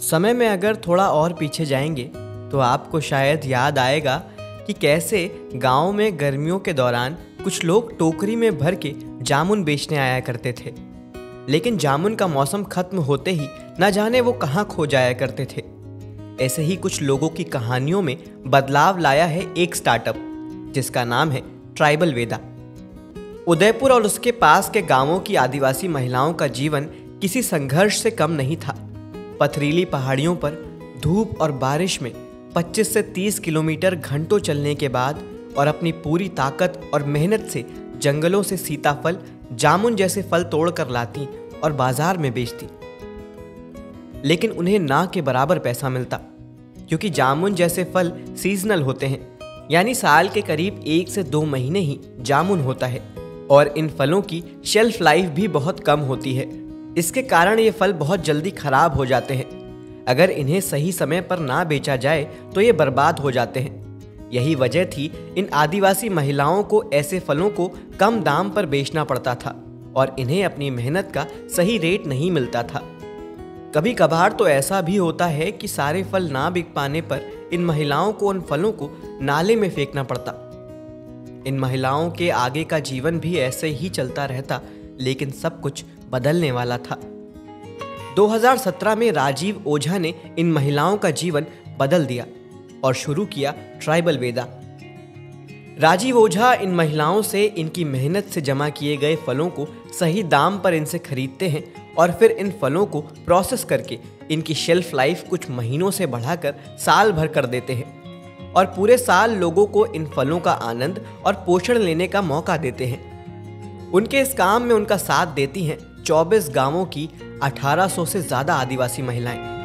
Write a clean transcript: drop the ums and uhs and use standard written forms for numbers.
समय में अगर थोड़ा और पीछे जाएंगे तो आपको शायद याद आएगा कि कैसे गांव में गर्मियों के दौरान कुछ लोग टोकरी में भर के जामुन बेचने आया करते थे। लेकिन जामुन का मौसम खत्म होते ही न जाने वो कहाँ खो जाया करते थे। ऐसे ही कुछ लोगों की कहानियों में बदलाव लाया है एक स्टार्टअप जिसका नाम है ट्राइबल वेदा। उदयपुर और उसके पास के गांवों की आदिवासी महिलाओं का जीवन किसी संघर्ष से कम नहीं था। पथरीली पहाड़ियों पर धूप और बारिश में 25 से 30 किलोमीटर घंटों चलने के बाद और अपनी पूरी ताकत और मेहनत से जंगलों से सीताफल, जामुन जैसे फल तोड़कर लाती और बाजार में बेचती। लेकिन उन्हें ना के बराबर पैसा मिलता, क्योंकि जामुन जैसे फल सीजनल होते हैं, यानी साल के करीब 1 से 2 महीने ही जामुन होता है और इन फलों की शेल्फ लाइफ भी बहुत कम होती है। इसके कारण ये फल बहुत जल्दी खराब हो जाते हैं। अगर इन्हें सही समय पर ना बेचा जाए तो ये बर्बाद हो जाते हैं। यही वजह थी इन आदिवासी महिलाओं को ऐसे फलों को कम दाम पर बेचना पड़ता था और इन्हें अपनी मेहनत का सही रेट नहीं मिलता था। कभी कभार तो ऐसा भी होता है कि सारे फल ना बिक पाने पर इन महिलाओं को उन फलों को नाले में फेंकना पड़ता। इन महिलाओं के आगे का जीवन भी ऐसे ही चलता रहता, लेकिन सब कुछ बदलने वाला था। 2017 में राजीव ओझा ने इन महिलाओं का जीवन बदल दिया और शुरू किया ट्राइबल वेदा। राजीव ओझा इन महिलाओं से इनकी मेहनत से जमा किए गए फलों को सही दाम पर इनसे खरीदते हैं और फिर इन फलों को प्रोसेस करके इनकी शेल्फ लाइफ कुछ महीनों से बढ़ाकर साल भर कर देते हैं और पूरे साल लोगों को इन फलों का आनंद और पोषण लेने का मौका देते हैं। उनके इस काम में उनका साथ देती हैं 24 गांवों की 1800 से ज़्यादा आदिवासी महिलाएं।